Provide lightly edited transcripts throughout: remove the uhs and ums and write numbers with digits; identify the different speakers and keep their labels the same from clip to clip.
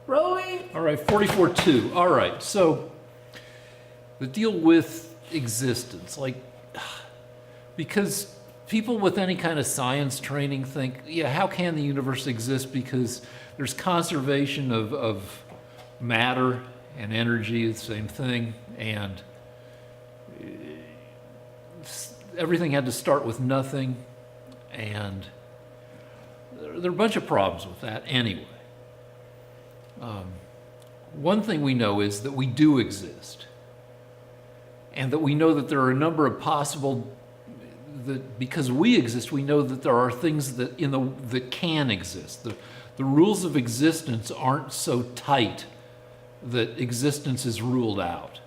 Speaker 1: Rowing.
Speaker 2: All right, 44-2. All right, so the deal with existence, like, because people with any kind of science training think, yeah, how can the universe exist? Because there's conservation of matter and energy, the same thing, and everything had to start with nothing, and there are a bunch of problems with that anyway. One thing we know is that we do exist, and that we know that there are a number of possible, that because we exist, we know that there are things that that can exist. The rules of existence aren't so tight that existence is ruled out.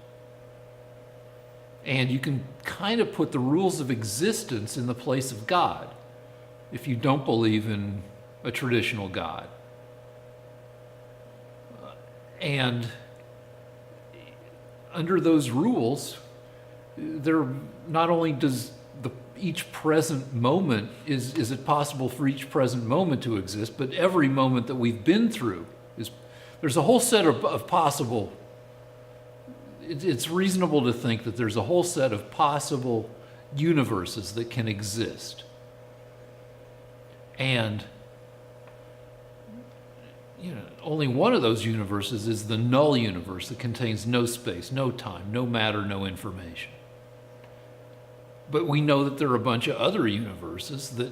Speaker 2: And you can kind of put the rules of existence in the place of God if you don't believe in a traditional God. And under those rules, there not only does each present moment, is it possible for each present moment to exist, but every moment that we've been through there's a whole set of possible. It's reasonable to think that there's a whole set of possible universes that can exist. And only one of those universes is the null universe that contains no space, no time, no matter, no information. But we know that there are a bunch of other universes that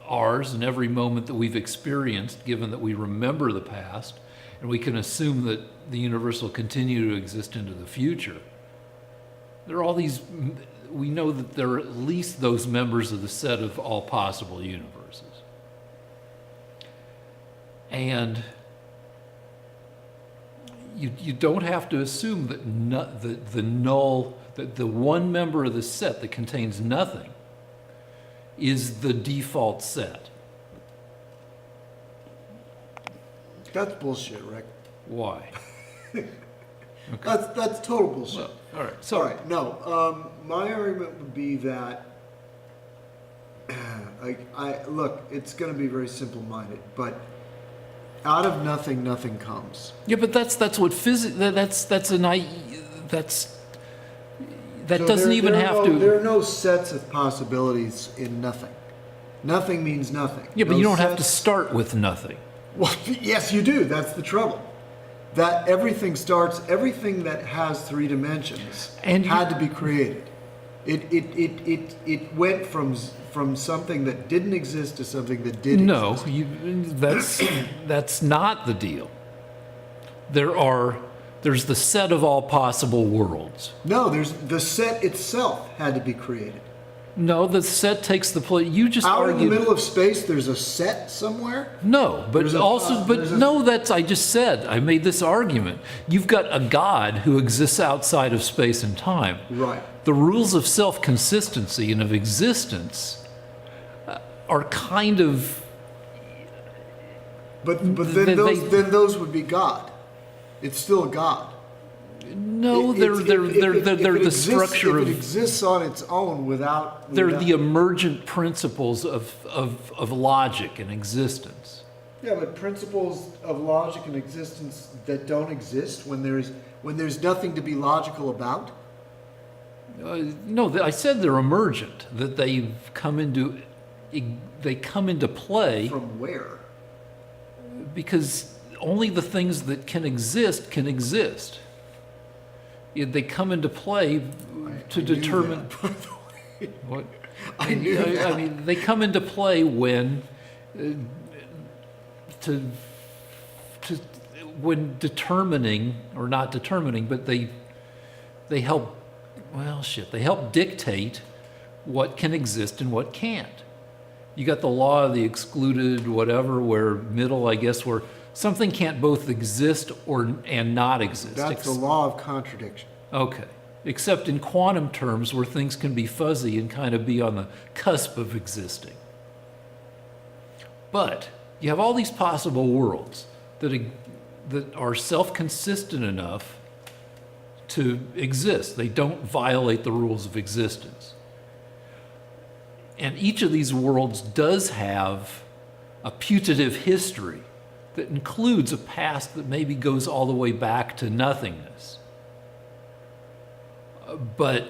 Speaker 2: ours and every moment that we've experienced, given that we remember the past, and we can assume that the universe will continue to exist into the future. There are all these, we know that there are at least those members of the set of all possible universes. And you don't have to assume that that the one member of the set that contains nothing is the default set.
Speaker 1: That's bullshit, Rick.
Speaker 2: Why? Okay.
Speaker 1: That's total bullshit.
Speaker 2: Well, all right. So,
Speaker 1: all right. No, my argument would be that, look, it's going to be very simple-minded, but out of nothing, nothing comes.
Speaker 2: yeah, but that's what physics. That
Speaker 1: So
Speaker 2: doesn't even have to.
Speaker 1: There are no sets of possibilities in nothing. Nothing means nothing.
Speaker 2: Yeah, but
Speaker 1: No
Speaker 2: you don't have to
Speaker 1: sets-
Speaker 2: start with nothing.
Speaker 1: Well, yes, you do. That's the trouble. That everything that has three dimensions
Speaker 2: And
Speaker 1: had to be created. It went from something that didn't exist to something that did
Speaker 2: No,
Speaker 1: exist.
Speaker 2: that's not the deal. There's the set of all possible worlds.
Speaker 1: No, there's the set itself had to be created.
Speaker 2: No, the set takes the place. You just
Speaker 1: Out in the
Speaker 2: argued.
Speaker 1: middle of space, there's a set somewhere.
Speaker 2: No, but
Speaker 1: There's a-
Speaker 2: also, but
Speaker 1: there's a-
Speaker 2: no, I just said, I made this argument. You've got a God who exists outside of space and time.
Speaker 1: Right.
Speaker 2: The rules of self-consistency and of existence are kind of,
Speaker 1: But
Speaker 2: They-
Speaker 1: then those would be God. It's still God.
Speaker 2: no,
Speaker 1: If
Speaker 2: they're
Speaker 1: it
Speaker 2: the
Speaker 1: exists-
Speaker 2: structure
Speaker 1: if it
Speaker 2: of,
Speaker 1: exists on its own without.
Speaker 2: they're the emergent principles of logic and existence.
Speaker 1: Yeah, but principles of logic and existence that don't exist when there's nothing to be logical about.
Speaker 2: No, I said they're emergent, that they come into play
Speaker 1: From where?
Speaker 2: because only the things that can exist can exist. They come into play to
Speaker 1: I knew
Speaker 2: determine
Speaker 1: that, by the way.
Speaker 2: what.
Speaker 1: I knew that.
Speaker 2: I mean, they come into play when when determining or not determining, but they help. Well, shit, they help dictate what can exist and what can't. You got the law of the excluded whatever, where middle, I guess, where something can't both exist and not exist.
Speaker 1: That's the law of contradiction.
Speaker 2: Okay. Except in quantum terms, where things can be fuzzy and kind of be on the cusp of existing. But you have all these possible worlds that are self-consistent enough to exist. They don't violate the rules of existence. And each of these worlds does have a putative history that includes a past that maybe goes all the way back to nothingness. But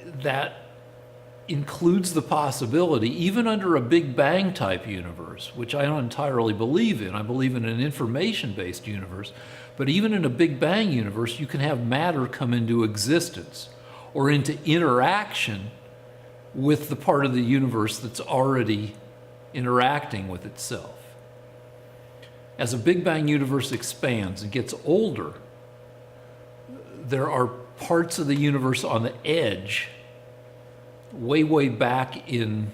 Speaker 2: that includes the possibility, even under a Big Bang type universe, which I don't entirely believe in. I believe in an information-based universe. But even in a Big Bang universe, you can have matter come into existence or into interaction with the part of the universe that's already interacting with itself. As a Big Bang universe expands and gets older, there are parts of the universe on the edge, way, way back in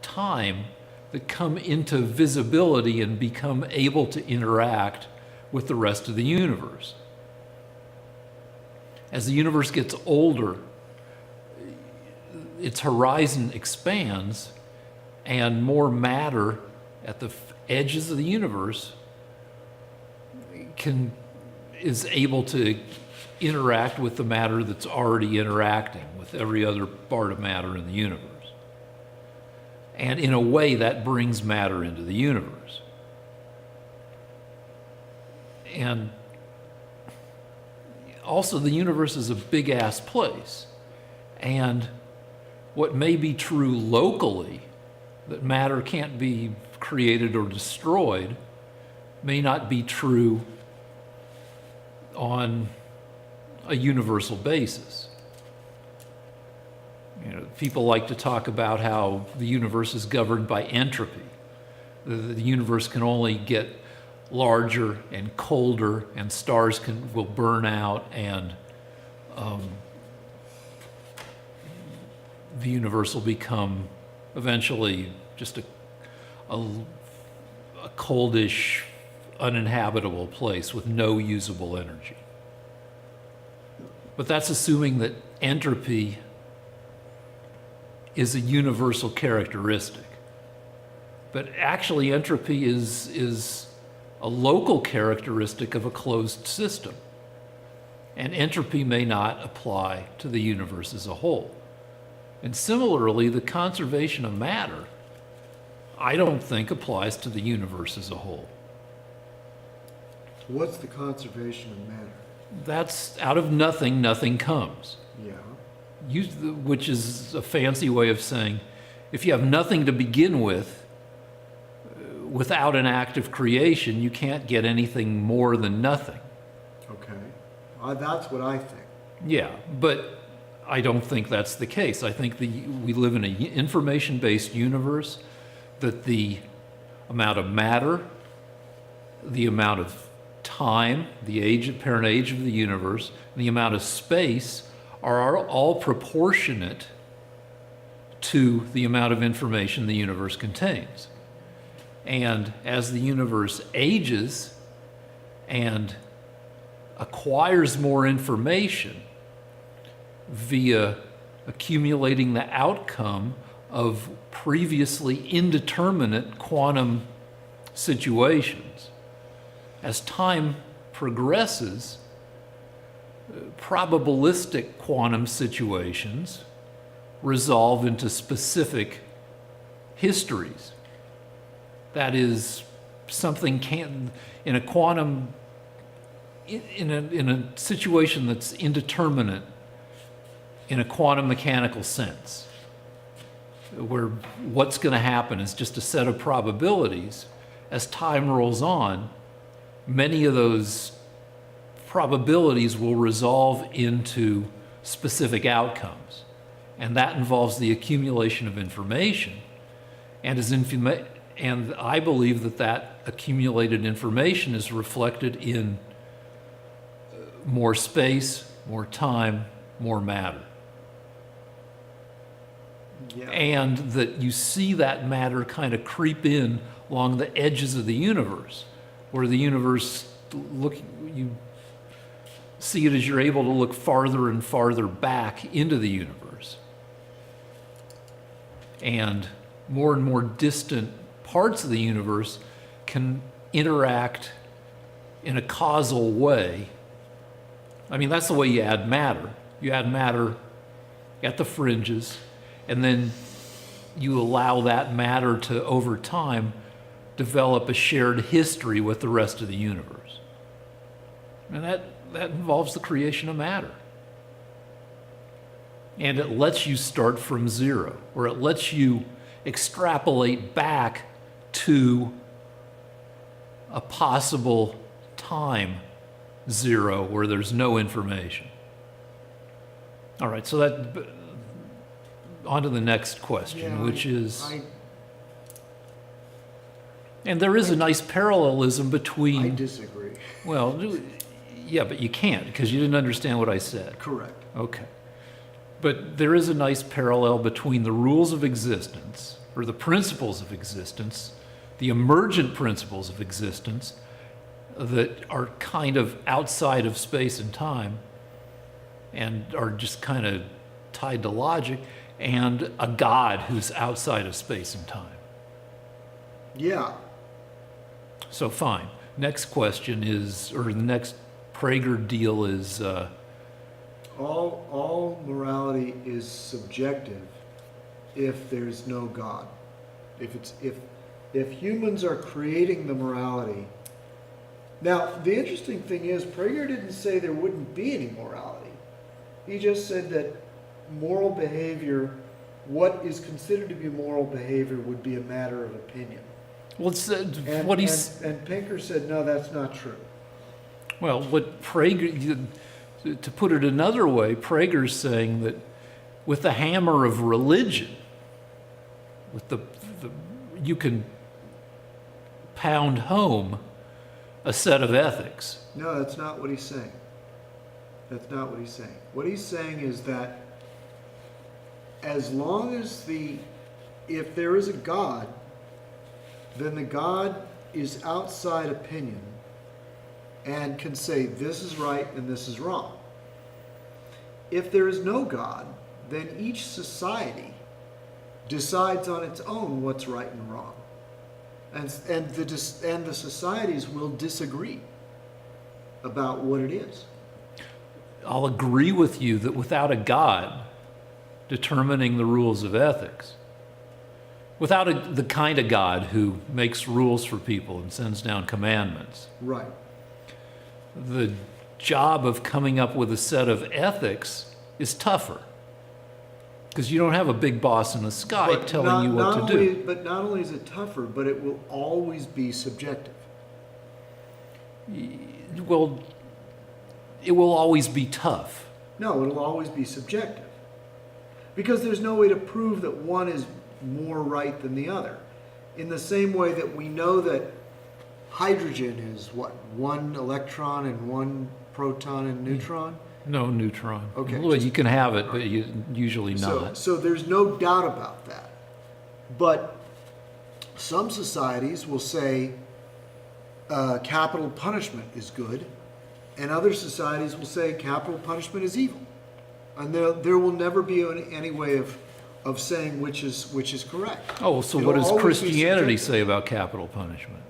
Speaker 2: time, that come into visibility and become able to interact with the rest of the universe. As the universe gets older, its horizon expands, and more matter at the edges of the universe is able to interact with the matter that's already interacting with every other part of matter in the universe. And in a way, that brings matter into the universe. And also, the universe is a big-ass place. And what may be true locally, that matter can't be created or destroyed, may not be true on a universal basis. People like to talk about how the universe is governed by entropy. The universe can only get larger and colder, and stars will burn out, and the universe will become eventually just a coldish, uninhabitable place with no usable energy. But that's assuming that entropy is a universal characteristic. But actually, entropy is a local characteristic of a closed system. And entropy may not apply to the universe as a whole. And similarly, the conservation of matter, I don't think applies to the universe as a whole.
Speaker 1: What's the conservation of matter?
Speaker 2: That's out of nothing, nothing comes.
Speaker 1: Yeah.
Speaker 2: Which is a fancy way of saying, if you have nothing to begin with, without an act of creation, you can't get anything more than nothing.
Speaker 1: Okay. That's what I think.
Speaker 2: Yeah, but I don't think that's the case. I think we live in an information-based universe, that the amount of matter, the amount of time, the apparent age of the universe, and the amount of space are all proportionate to the amount of information the universe contains. And as the universe ages and acquires more information via accumulating the outcome of previously indeterminate quantum situations, as time progresses, probabilistic quantum situations resolve into specific histories. That is, something in a quantum, in a situation that's indeterminate in a quantum mechanical sense, where what's going to happen is just a set of probabilities. As time rolls on, many of those probabilities will resolve into specific outcomes. And that involves the accumulation of information. And I believe that accumulated information is reflected in more space, more time, more matter.
Speaker 1: Yeah.
Speaker 2: And that you see that matter kind of creep in along the edges of the universe, where the universe, you see it as you're able to look farther and farther back into the universe. And more distant parts of the universe can interact in a causal way. I mean, that's the way you add matter. You add matter at the fringes, and then you allow that matter to, over time, develop a shared history with the rest of the universe. And that involves the creation of matter. And it lets you start from zero, or it lets you extrapolate back to a possible time zero where there's no information. All right, so that, on to the next question, which is, and there is a nice parallelism between.
Speaker 1: I disagree.
Speaker 2: Well, yeah, but you can't because you didn't understand what I said.
Speaker 1: Correct.
Speaker 2: Okay. But there is a nice parallel between the rules of existence, or the principles of existence, the emergent principles of existence that are kind of outside of space and time and are just kind of tied to logic, and a God who's outside of space and time.
Speaker 1: Yeah.
Speaker 2: So fine. Next question is, or the next Prager deal is,
Speaker 1: All morality is subjective if there's no God. If humans are creating the morality. Now, the interesting thing is, Prager didn't say there wouldn't be any morality. He just said that moral behavior, what is considered to be moral behavior, would be a matter of opinion.
Speaker 2: well, it's,
Speaker 1: And,
Speaker 2: what he's,
Speaker 1: and Pinker said, no, that's not true.
Speaker 2: well, what Prager, to put it another way, Prager's saying that with the hammer of religion, with the you can pound home a set of ethics.
Speaker 1: No, that's not what he's saying. That's not what he's saying. What he's saying is that as long as if there is a God, then the God is outside opinion and can say this is right and this is wrong. If there is no God, then each society decides on its own what's right and wrong. And the societies will disagree about what it is.
Speaker 2: I'll agree with you that without a God determining the rules of ethics, without the kind of God who makes rules for people and sends down commandments,
Speaker 1: Right.
Speaker 2: the job of coming up with a set of ethics is tougher. Because you don't have a big boss in the sky
Speaker 1: But
Speaker 2: telling you what to do.
Speaker 1: But not only is it tougher, but it will always be subjective.
Speaker 2: Well, it will always be tough.
Speaker 1: No, it'll always be subjective. Because there's no way to prove that one is more right than the other. In the same way that we know that hydrogen is what? One electron and one proton and neutron?
Speaker 2: No neutron.
Speaker 1: Okay,
Speaker 2: Well, you can have it, but usually not.
Speaker 1: So there's no doubt about that. But some societies will say capital punishment is good, and other societies will say capital punishment is evil. And there will never be any way of saying which is correct.
Speaker 2: Oh, so
Speaker 1: It'll
Speaker 2: what does
Speaker 1: always be
Speaker 2: Christianity
Speaker 1: subjective.
Speaker 2: say about capital punishment?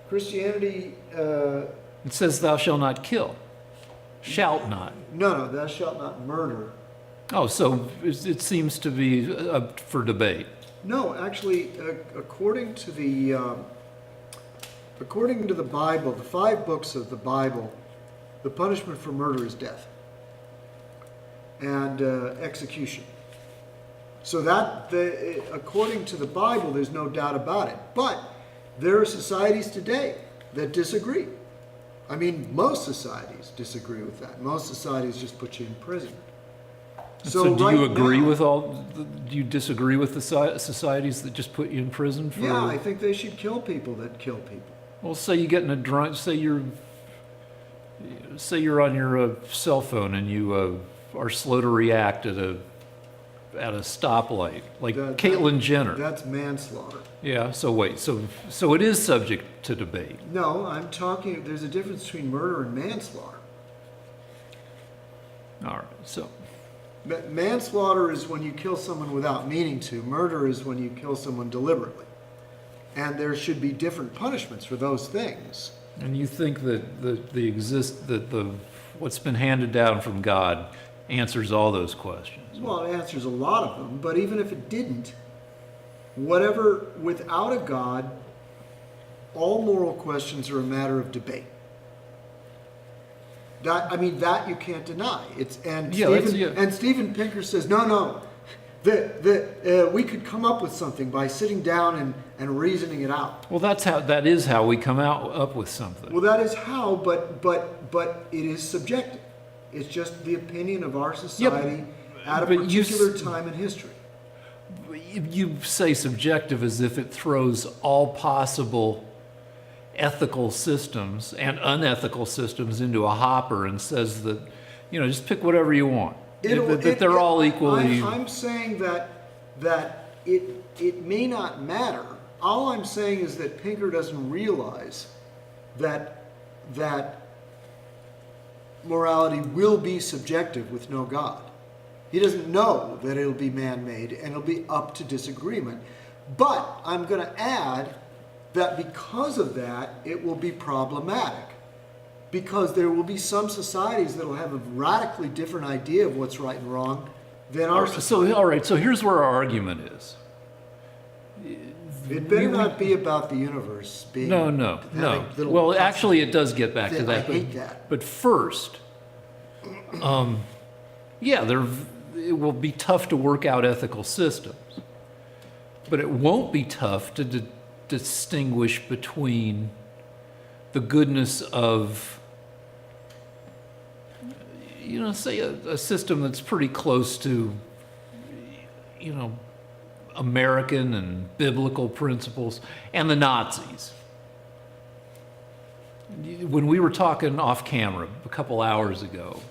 Speaker 1: Christianity,
Speaker 2: It says, "Thou shalt not kill." Shalt not.
Speaker 1: no, thou shalt not murder.
Speaker 2: Oh, so it seems to be up for debate.
Speaker 1: No, actually, according to the Bible, the 5 books of the Bible, the punishment for murder is death and execution. So according to the Bible, there's no doubt about it. But there are societies today that disagree. I mean, most societies disagree with that. Most societies just put you in prison.
Speaker 2: So do
Speaker 1: right
Speaker 2: you agree
Speaker 1: now-
Speaker 2: with do you disagree with the societies that just put you in prison for?
Speaker 1: Yeah, I think they should kill people that kill people.
Speaker 2: Well, say you get in a drunk, say you're on your cell phone and you are slow to react at a stoplight, like Caitlyn Jenner.
Speaker 1: That's manslaughter.
Speaker 2: Yeah. So wait. So it is subject to debate.
Speaker 1: No, I'm talking, there's a difference between murder and manslaughter.
Speaker 2: All right. So
Speaker 1: Manslaughter is when you kill someone without meaning to. Murder is when you kill someone deliberately. And there should be different punishments for those things.
Speaker 2: and you think that the what's been handed down from God answers all those questions?
Speaker 1: Well, it answers a lot of them, but even if it didn't, whatever, without a God, all moral questions are a matter of debate. That you can't deny. And Steven Pinker says, no, that we could come up with something by sitting down and reasoning it out.
Speaker 2: Well, that is how we come up with something.
Speaker 1: Well, that is how, but it is subjective. It's just the opinion of our society at a particular time in history.
Speaker 2: You say subjective as if it throws all possible ethical systems and unethical systems into a hopper and says that, just pick whatever you want. That they're all equally.
Speaker 1: I'm saying that it may not matter. All I'm saying is that Pinker doesn't realize that morality will be subjective with no God. He doesn't know that it'll be man-made and it'll be up to disagreement. But I'm going to add that because of that, it will be problematic. Because there will be some societies that will have a radically different idea of what's right and wrong than our society.
Speaker 2: So here's where our argument is.
Speaker 1: It better not be about the universe being...
Speaker 2: No. Well, actually, it does get back to that.
Speaker 1: I hate that.
Speaker 2: But first, it will be tough to work out ethical systems. But it won't be tough to distinguish between the goodness of, say a system that's pretty close to, American and biblical principles, and the Nazis. When we were talking off camera a couple hours ago,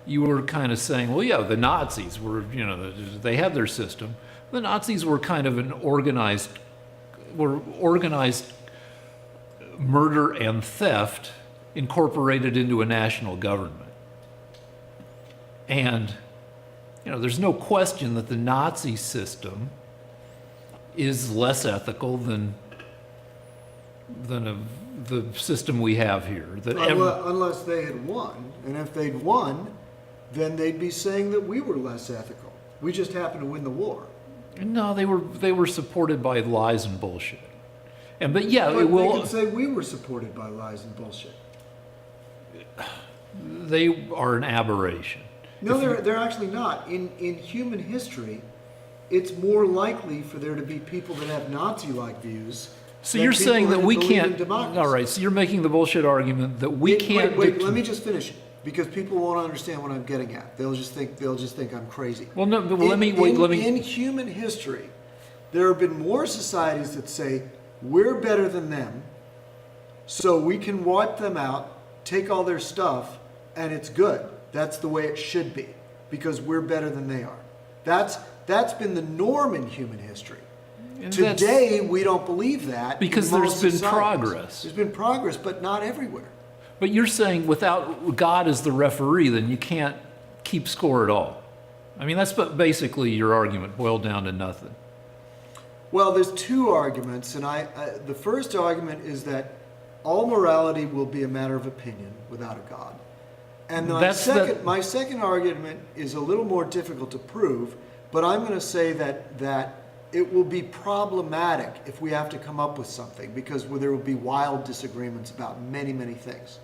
Speaker 2: you were kind of saying, well, yeah, the Nazis were, they had their system. The Nazis were kind of organized murder and theft incorporated into a national government. And, there's no question that the Nazi system is less ethical than the system we have here.
Speaker 1: Unless they had won. And if they'd won, then they'd be saying that we were less ethical. We just happened to win the war.
Speaker 2: No, they were supported by lies and bullshit. But
Speaker 1: they can say we were supported by lies and bullshit.
Speaker 2: They are an aberration.
Speaker 1: No, they're actually not. In human history, it's more likely for there to be people that have Nazi-like views.
Speaker 2: So you're saying that we can't. All right. So you're making the bullshit argument that we can't.
Speaker 1: Wait. Let me just finish, because people won't understand what I'm getting at. They'll just think I'm crazy.
Speaker 2: Well, no. But let me.
Speaker 1: In human history, there have been more societies that say we're better than them, so we can wipe them out, take all their stuff, and it's good. That's the way it should be, because we're better than they are. That's been the norm in human history. Today, we don't believe that.
Speaker 2: Because there's been progress.
Speaker 1: There's been progress, but not everywhere.
Speaker 2: But you're saying without God as the referee, then you can't keep score at all. I mean, that's basically your argument boiled down to nothing.
Speaker 1: Well, there's two arguments, and the first argument is that all morality will be a matter of opinion without a God. And my second argument is a little more difficult to prove, but I'm going to say that it will be problematic if we have to come up with something, because there will be wild disagreements about many, many things.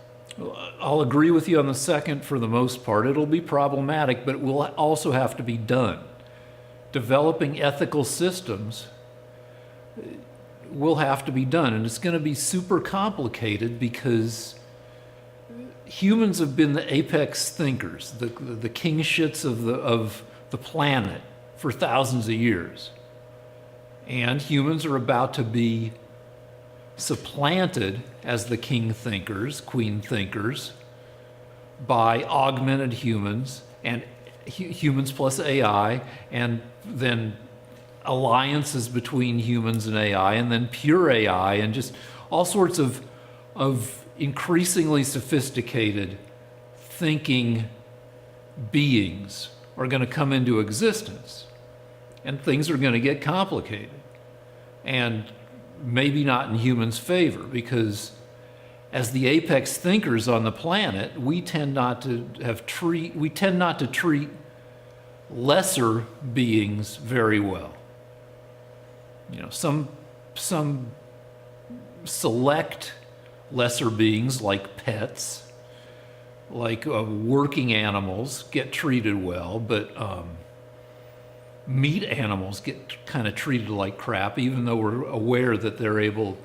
Speaker 2: I'll agree with you on the second for the most part. It'll be problematic, but it will also have to be done. Developing ethical systems will have to be done, and it's going to be super complicated because humans have been the apex thinkers, the king shits of the planet for thousands of years. And humans are about to be supplanted as the king thinkers, queen thinkers, by augmented humans and humans plus AI, and then alliances between humans and AI, and then pure AI, and just all sorts of increasingly sophisticated thinking beings are going to come into existence, and things are going to get complicated, and maybe not in humans' favor, because as the apex thinkers on the planet, we tend not to treat lesser beings very well. Some select lesser beings like pets, like working animals get treated well, but meat animals get kind of treated like crap, even though we're aware that they're able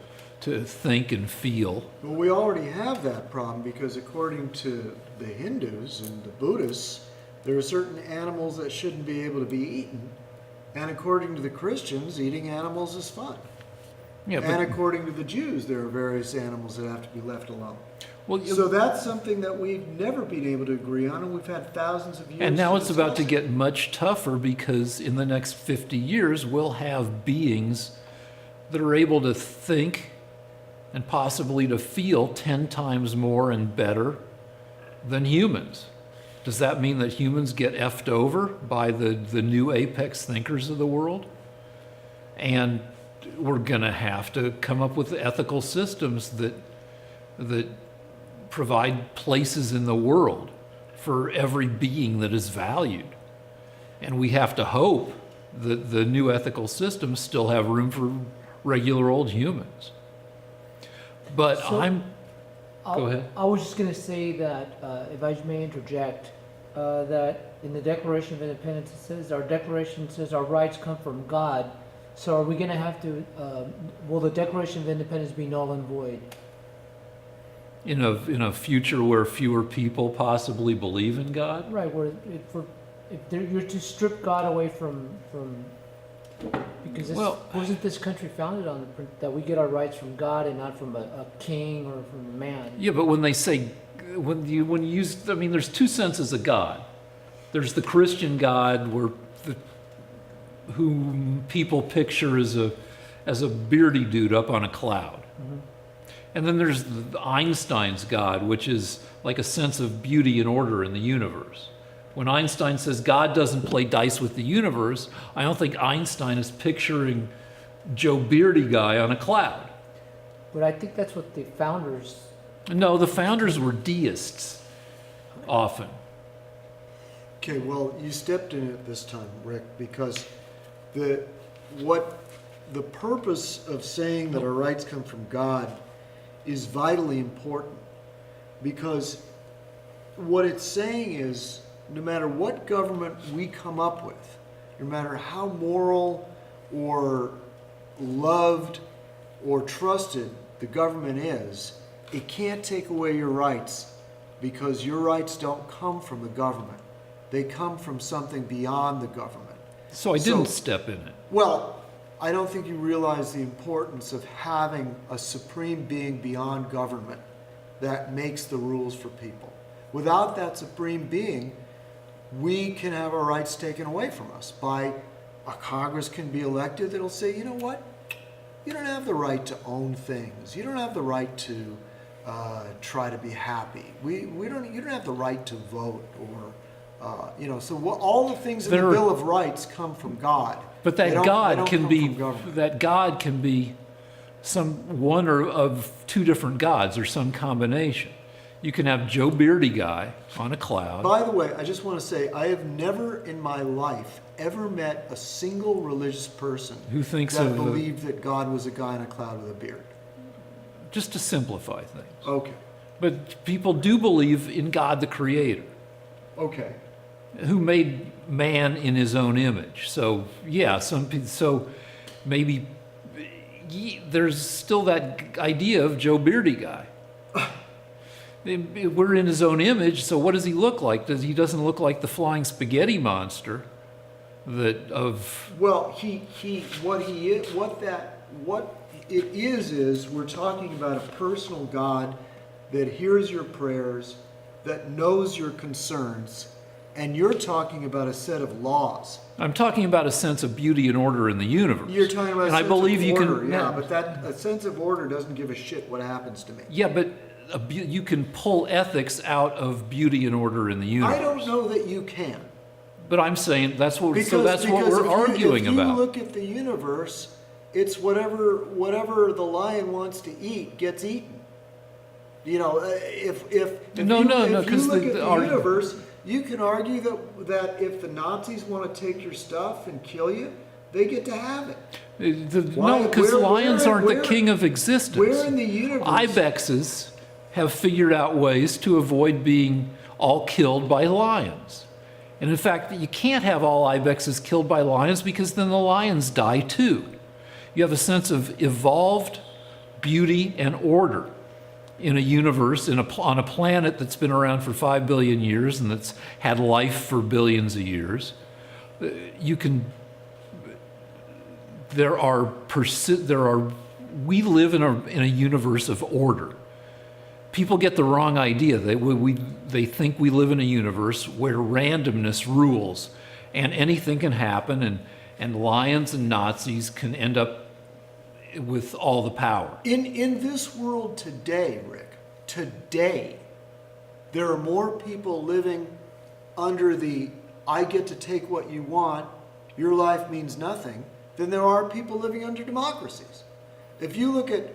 Speaker 2: to think and feel.
Speaker 1: Well, we already have that problem because according to the Hindus and the Buddhists, there are certain animals that shouldn't be able to be eaten. And according to the Christians, eating animals is fun.
Speaker 2: Yeah,
Speaker 1: And according to the Jews, there are various animals that have to be left alone.
Speaker 2: well,
Speaker 1: So that's something that we've never been able to agree on, and we've had thousands of years.
Speaker 2: and now it's about to
Speaker 1: discuss it.
Speaker 2: get much tougher because in the next 50 years, we'll have beings that are able to think and possibly to feel 10 times more and better than humans. Does that mean that humans get effed over by the new apex thinkers of the world? And we're going to have to come up with ethical systems that provide places in the world for every being that is valued. And we have to hope that the new ethical systems still have room for regular old humans. But
Speaker 3: So-
Speaker 2: Go ahead.
Speaker 3: I was just going to say that, if I may interject, that in the Declaration of Independence it says, our declaration says our rights come from God. So are we going to have to, will the Declaration of Independence be null and void?
Speaker 2: in a future where fewer people possibly believe in God?
Speaker 3: Right, where you're to strip God away from because wasn't this country founded on that we get our rights from God and not from a king or from a man?
Speaker 2: Yeah, but when they say, when you use, I mean, there's two senses of God. There's the Christian God, whom people picture as a beardy dude up on a cloud.
Speaker 3: Mhm.
Speaker 2: And then there's Einstein's God, which is like a sense of beauty and order in the universe. When Einstein says God doesn't play dice with the universe, I don't think Einstein is picturing Joe Beardy guy on a cloud.
Speaker 3: But I think that's what the founders.
Speaker 2: No, the founders were deists, often.
Speaker 1: Okay, well, you stepped in it this time, Rick, because the purpose of saying that our rights come from God is vitally important, because what it's saying is no matter what government we come up with, no matter how moral or loved or trusted the government is, it can't take away your rights, because your rights don't come from the government. They come from something beyond the government.
Speaker 2: So I didn't
Speaker 1: So-
Speaker 2: step in it.
Speaker 1: Well, I don't think you realize the importance of having a supreme being beyond government that makes the rules for people. Without that supreme being, we can have our rights taken away from us by a Congress can be elected that'll say, you know what? You don't have the right to own things. You don't have the right to try to be happy. You don't have the right to vote or, so all the things in the Bill of Rights come from God.
Speaker 2: But
Speaker 1: They
Speaker 2: that
Speaker 1: don't- they
Speaker 2: God
Speaker 1: don't
Speaker 2: can
Speaker 1: come
Speaker 2: be
Speaker 1: from government.
Speaker 2: one or of two different gods or some combination. You can have Joe Beardy guy on a cloud.
Speaker 1: By the way, I just want to say, I have never in my life ever met a single religious person
Speaker 2: Who thinks
Speaker 1: that
Speaker 2: of the-
Speaker 1: believed that God was a guy in a cloud with a beard.
Speaker 2: Just to simplify things.
Speaker 1: Okay.
Speaker 2: But people do believe in God the Creator,
Speaker 1: Okay.
Speaker 2: who made man in his own image. So yeah, so maybe there's still that idea of Joe Beardy guy. We're in his own image, so what does he look like? He doesn't look like the flying spaghetti monster
Speaker 1: Well, what it is we're talking about a personal God that hears your prayers, that knows your concerns, and you're talking about a set of laws.
Speaker 2: I'm talking about a sense of beauty and order in the universe.
Speaker 1: You're talking about
Speaker 2: and
Speaker 1: a
Speaker 2: I
Speaker 1: sense
Speaker 2: believe
Speaker 1: of
Speaker 2: you
Speaker 1: order,
Speaker 2: can.
Speaker 1: yeah, but a sense of order doesn't give a shit what happens to me.
Speaker 2: Yeah, but you can pull ethics out of beauty and order in the universe.
Speaker 1: I don't know that you can.
Speaker 2: But I'm saying that's what.
Speaker 1: Because,
Speaker 2: so that's what
Speaker 1: because
Speaker 2: we're arguing
Speaker 1: if you
Speaker 2: about.
Speaker 1: look at the universe, it's whatever the lion wants to eat gets eaten. You know, if you look at the universe, you can argue that if the Nazis want to take your stuff and kill you, they get to have it.
Speaker 2: No, because
Speaker 1: Where-
Speaker 2: lions
Speaker 1: where-
Speaker 2: aren't
Speaker 1: where-
Speaker 2: the king of existence.
Speaker 1: Where in the universe?
Speaker 2: Ibexes have figured out ways to avoid being all killed by lions. And in fact, you can't have all ibexes killed by lions because then the lions die too. You have a sense of evolved beauty and order in a universe, on a planet that's been around for 5 billion years and that's had life for billions of years. We live in a universe of order. People get the wrong idea. They think we live in a universe where randomness rules and anything can happen, and lions and Nazis can end up with all the power.
Speaker 1: In this world today, Rick, today, there are more people living under the I get to take what you want, your life means nothing, than there are people living under democracies. If you look at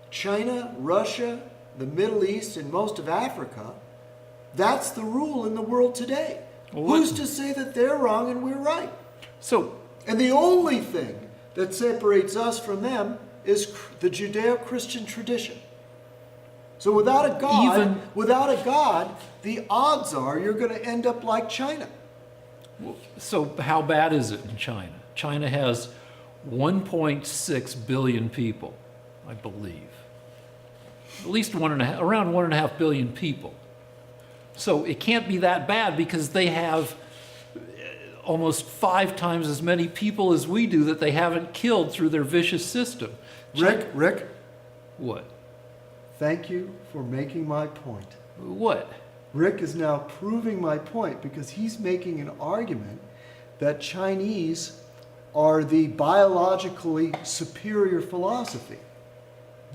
Speaker 1: China, Russia, the Middle East, and most of Africa, that's the rule in the world today. Who's to say that they're wrong and we're right? And the only thing that separates us from them is the Judeo-Christian tradition. So without a God, the odds are you're going to end up like China.
Speaker 2: So how bad is it in China? China has 1.6 billion people, I believe. At least around 1.5 billion people. So it can't be that bad because they have almost 5 times as many people as we do that they haven't killed through their vicious system.
Speaker 1: Rick?
Speaker 2: What?
Speaker 1: Thank you for making my point.
Speaker 2: What?
Speaker 1: Rick is now proving my point because he's making an argument that Chinese are the biologically superior philosophy.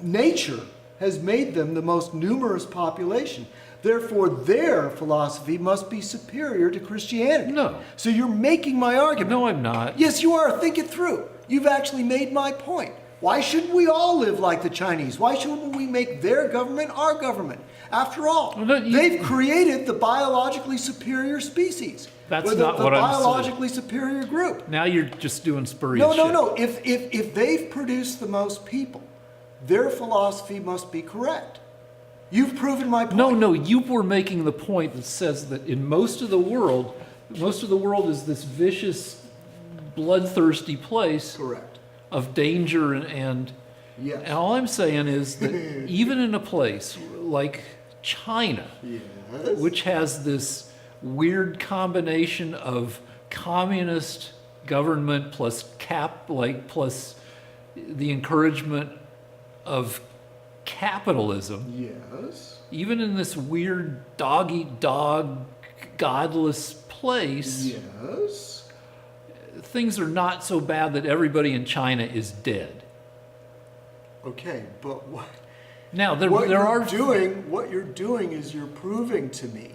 Speaker 1: Nature has made them the most numerous population. Therefore, their philosophy must be superior to Christianity.
Speaker 2: No.
Speaker 1: So you're making my argument.
Speaker 2: No, I'm not.
Speaker 1: Yes, you are. Think it through. You've actually made my point. Why shouldn't we all live like the Chinese? Why shouldn't we make their government our government? After all, they've created the biologically superior species.
Speaker 2: That's not what I'm saying.
Speaker 1: The biologically superior group.
Speaker 2: Now you're just doing spurious shit.
Speaker 1: No. If they've produced the most people, their philosophy must be correct. You've proven my point.
Speaker 2: No, you were making the point that says that in most of the world is this vicious, bloodthirsty place.
Speaker 1: Correct.
Speaker 2: Of danger and
Speaker 1: Yes.
Speaker 2: And all I'm saying is that even in a place like China,
Speaker 1: Yes.
Speaker 2: which has this weird combination of communist government plus plus the encouragement of capitalism,
Speaker 1: Yes.
Speaker 2: even in this weird dog-eat-dog, godless place,
Speaker 1: Yes.
Speaker 2: things are not so bad that everybody in China is dead.
Speaker 1: Okay, but what?
Speaker 2: Now
Speaker 1: What you're doing is you're proving to me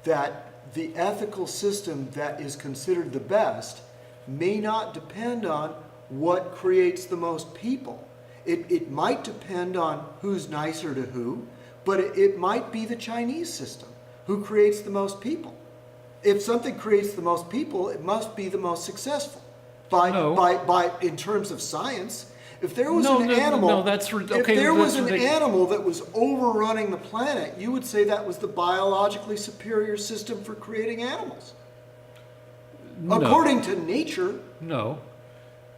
Speaker 1: that the ethical system that is considered the best may not depend on what creates the most people. It might depend on who's nicer to who, but it might be the Chinese system who creates the most people. If something creates the most people, it must be the most successful. By in terms of science. If there was an animal that was overrunning the planet, you would say that was the biologically superior system for creating animals.
Speaker 2: No.
Speaker 1: According to nature.
Speaker 2: No.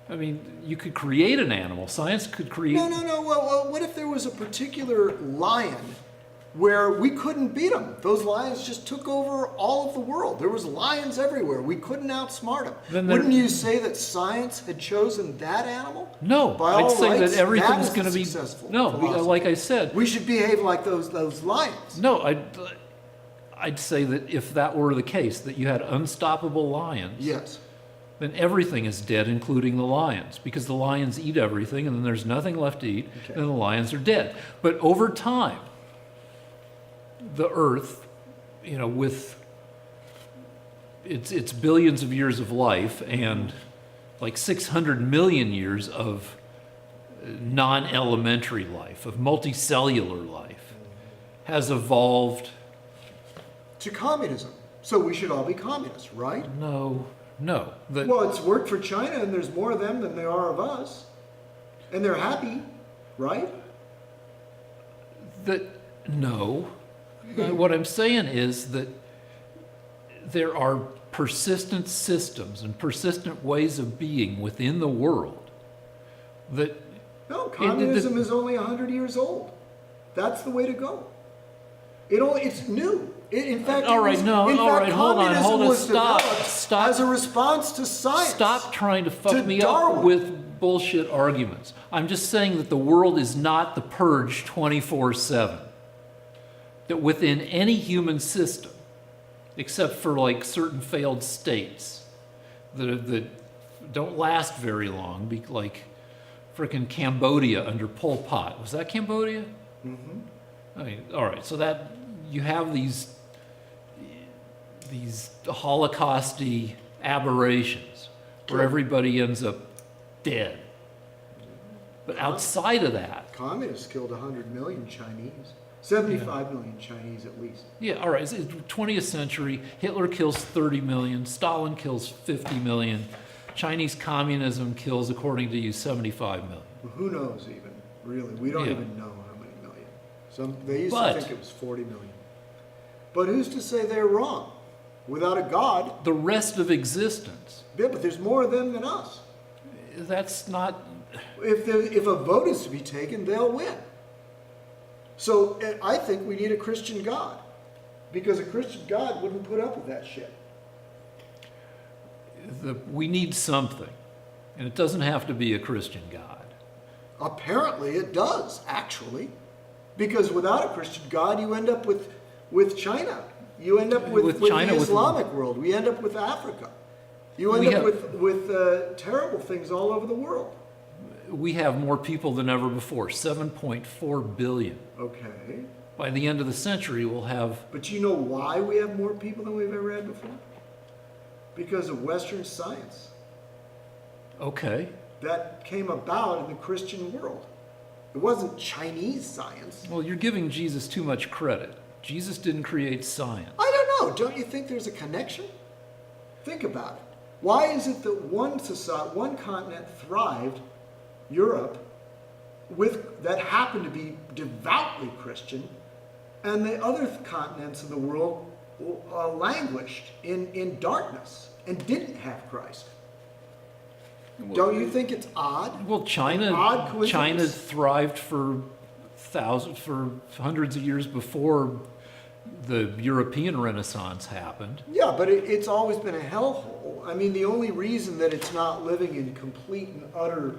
Speaker 2: I mean, you could create an animal. Science could create...
Speaker 1: No. Well, what if there was a particular lion where we couldn't beat them? Those lions just took over all of the world. There was lions everywhere. We couldn't outsmart them. Wouldn't you say that science had chosen that animal?
Speaker 2: No. I'd say that everything's going to be... No,
Speaker 1: philosophy.
Speaker 2: like I said...
Speaker 1: We should behave like those lions.
Speaker 2: No, I'd say that if that were the case, that you had unstoppable lions...
Speaker 1: Yes.
Speaker 2: Then everything is dead, including the lions, because the lions eat everything, and then there's nothing left to eat, and the lions are dead. But over time, the Earth, with its billions of years of life and like 600 million years of non-elementary life, of multicellular life, has evolved
Speaker 1: to communism. So we should all be communists, right?
Speaker 2: No. no.
Speaker 1: Well, it's worked for China, and there's more of them than there are of us. And they're happy, right?
Speaker 2: No. What I'm saying is that there are persistent systems and persistent ways of being within the world that
Speaker 1: No, communism is only 100 years old. That's the way to go. It's new. In fact,
Speaker 2: All right, no,
Speaker 1: in
Speaker 2: all
Speaker 1: fact,
Speaker 2: right, hold on,
Speaker 1: communism was
Speaker 2: stop,
Speaker 1: developed
Speaker 2: stop.
Speaker 1: as a response to science.
Speaker 2: Stop trying to fuck
Speaker 1: To
Speaker 2: me
Speaker 1: Darwin.
Speaker 2: up with bullshit arguments. I'm just saying that the world is not the purge 24/7. That within any human system, except for like certain failed states that don't last very long, like frickin' Cambodia under Pol Pot. Was that Cambodia?
Speaker 1: Mm-hmm.
Speaker 2: I mean, all right, so that you have these Holocausty aberrations where everybody ends up dead. But outside of that,
Speaker 1: Communists killed 100 million Chinese. 75 million Chinese at least.
Speaker 2: yeah, all right, it's 20th century, Hitler kills 30 million, Stalin kills 50 million, Chinese communism kills, according to you, 75 million.
Speaker 1: Well, who knows even, really? We don't
Speaker 2: Yeah.
Speaker 1: even know how many million. They used
Speaker 2: But-
Speaker 1: to think it was 40 million. But who's to say they're wrong? Without a God,
Speaker 2: The rest of existence,
Speaker 1: yeah, but there's more of them than us.
Speaker 2: that's not,
Speaker 1: If a vote is to be taken, they'll win. So I think we need a Christian God, because a Christian God wouldn't put up with that shit.
Speaker 2: we need something. And it doesn't have to be a Christian God.
Speaker 1: Apparently it does, actually. Because without a Christian God, you end up with China. You end up with
Speaker 2: China,
Speaker 1: the
Speaker 2: with-
Speaker 1: Islamic world. We end up with Africa. You end
Speaker 2: We
Speaker 1: up
Speaker 2: have-
Speaker 1: with terrible things all over the world.
Speaker 2: We have more people than ever before, 7.4 billion.
Speaker 1: Okay.
Speaker 2: By the end of the century, we'll have,
Speaker 1: But you know why we have more people than we've ever had before? Because of Western science.
Speaker 2: okay,
Speaker 1: That came about in the Christian world. It wasn't Chinese science.
Speaker 2: well, you're giving Jesus too much credit. Jesus didn't create science.
Speaker 1: I don't know. Don't you think there's a connection? Think about it. Why is it that one society, one continent thrived, Europe, that happened to be devoutly Christian, and the other continents of the world languished in darkness and didn't have Christ? Don't you think it's odd?
Speaker 2: Well,
Speaker 1: Odd
Speaker 2: China
Speaker 1: coincidence?
Speaker 2: thrived for hundreds of years before the European Renaissance happened.
Speaker 1: Yeah, but it's always been a hellhole. I mean, the only reason that it's not living in complete and utter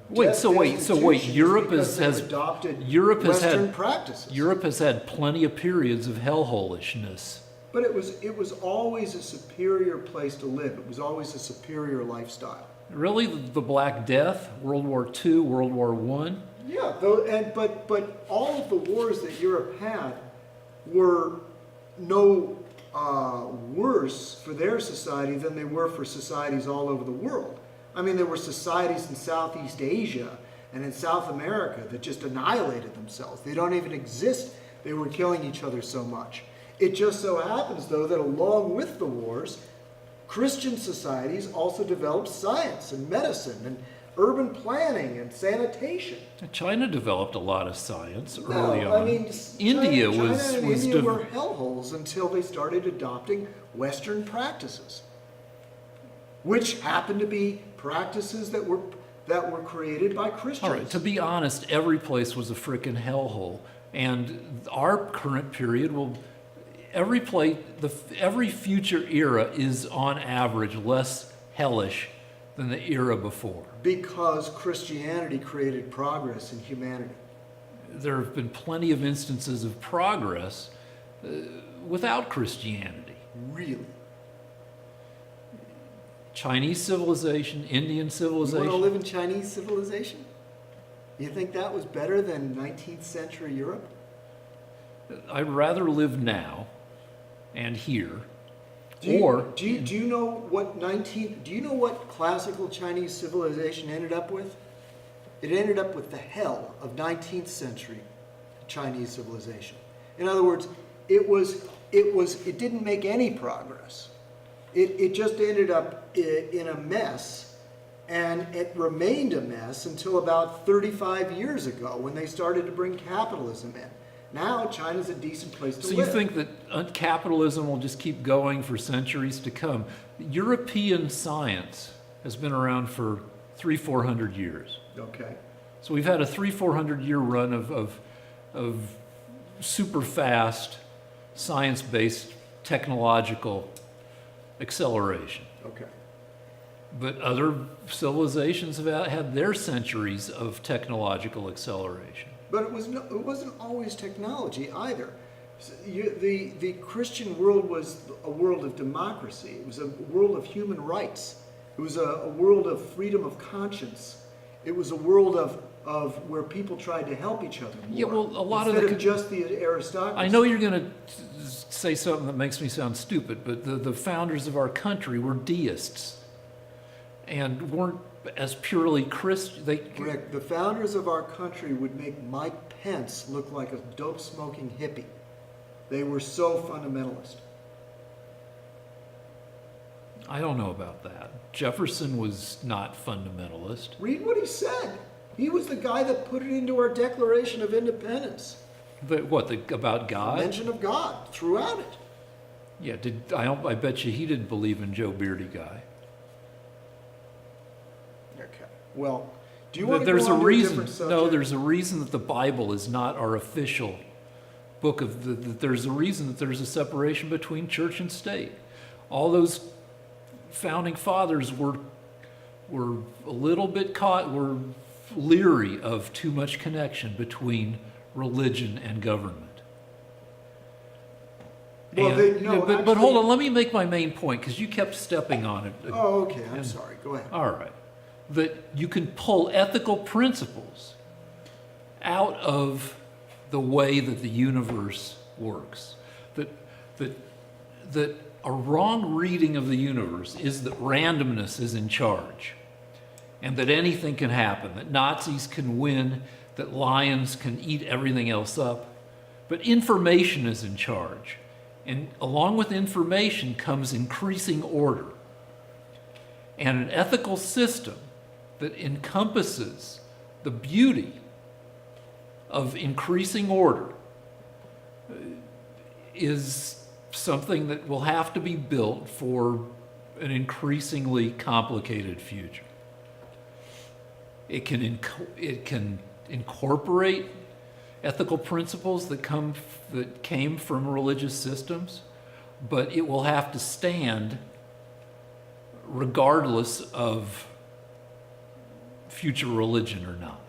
Speaker 2: Wait, so wait,
Speaker 1: destitution is
Speaker 2: Europe
Speaker 1: because they've
Speaker 2: has
Speaker 1: adopted
Speaker 2: Europe has
Speaker 1: Western
Speaker 2: had
Speaker 1: practices.
Speaker 2: Europe has had plenty of periods of hellholishness.
Speaker 1: But it was always a superior place to live. It was always a superior lifestyle.
Speaker 2: Really, the Black Death, World War II, World War I.
Speaker 1: Yeah, but all of the wars that Europe had were no worse for their society than they were for societies all over the world. I mean, there were societies in Southeast Asia and in South America that just annihilated themselves. They don't even exist. They were killing each other so much. It just so happens, though, that along with the wars, Christian societies also developed science and medicine and urban planning and sanitation.
Speaker 2: China developed a lot of science early on.
Speaker 1: I mean,
Speaker 2: India
Speaker 1: China
Speaker 2: was
Speaker 1: and
Speaker 2: was
Speaker 1: India
Speaker 2: dev-
Speaker 1: were hellholes until they started adopting Western practices, which happened to be practices that were created by Christians.
Speaker 2: All right, to be honest, every place was a frickin' hellhole, and our current period will. Every future era is on average less hellish than the era before.
Speaker 1: Because Christianity created progress in humanity.
Speaker 2: There have been plenty of instances of progress without Christianity.
Speaker 1: Really.
Speaker 2: Chinese civilization, Indian
Speaker 1: You want to
Speaker 2: civilization.
Speaker 1: live in Chinese civilization? You think that was better than 19th century Europe?
Speaker 2: I'd rather live now and here.
Speaker 1: Do you know what classical Chinese civilization ended up with? It ended up with the hell of 19th century Chinese civilization. In other words, it didn't make any progress. it just ended up in a mess, and it remained a mess until about 35 years ago when they started to bring capitalism in. Now China's a decent place to
Speaker 2: So
Speaker 1: live.
Speaker 2: you think that capitalism will just keep going for centuries to come? European science has been around for 300-400 years.
Speaker 1: Okay.
Speaker 2: So we've had a 300-400 year run of super fast, science-based technological acceleration.
Speaker 1: Okay.
Speaker 2: But other civilizations have had their centuries of technological acceleration.
Speaker 1: But it wasn't always technology either. The Christian world was a world of democracy. It was a world of human rights. It was a world of freedom of conscience. It was a world of where people tried to help each other more.
Speaker 2: Yeah, well, a lot
Speaker 1: instead
Speaker 2: of
Speaker 1: of just the aristocracy.
Speaker 2: I know you're going to say something that makes me sound stupid, but the founders of our country were deists and weren't as purely Christian.
Speaker 1: Rick, the founders of our country would make Mike Pence look like a dope-smoking hippie. They were so fundamentalist.
Speaker 2: I don't know about that. Jefferson was not fundamentalist.
Speaker 1: Read what he said. He was the guy that put it into our Declaration of Independence.
Speaker 2: About God?
Speaker 1: Mention of God throughout it.
Speaker 2: Yeah, I bet you he didn't believe in Joe Beardy Guy.
Speaker 1: Okay. Well, do you want to
Speaker 2: There's
Speaker 1: go
Speaker 2: a
Speaker 1: on to
Speaker 2: reason.
Speaker 1: different subject?
Speaker 2: No, there's a reason that the Bible is not our official book of there's a reason that there's a separation between church and state. All those founding fathers were a little bit were leery of too much connection between religion and government.
Speaker 1: Well,
Speaker 2: But hold on, let me make my main point because you kept stepping on it.
Speaker 1: Oh, okay. I'm sorry. Go ahead.
Speaker 2: All right. That you can pull ethical principles out of the way that the universe works. That a wrong reading of the universe is that randomness is in charge and that anything can happen, that Nazis can win, that lions can eat everything else up. But information is in charge. And along with information comes increasing order. And an ethical system that encompasses the beauty of increasing order is something that will have to be built for an increasingly complicated future. It can incorporate ethical principles that came from religious systems, but it will have to stand regardless of future religion or not.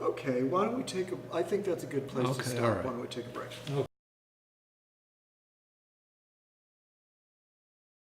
Speaker 1: Okay, why don't we I think that's a good place to
Speaker 2: Okay,
Speaker 1: stop.
Speaker 2: all right.
Speaker 1: Why don't we take a break?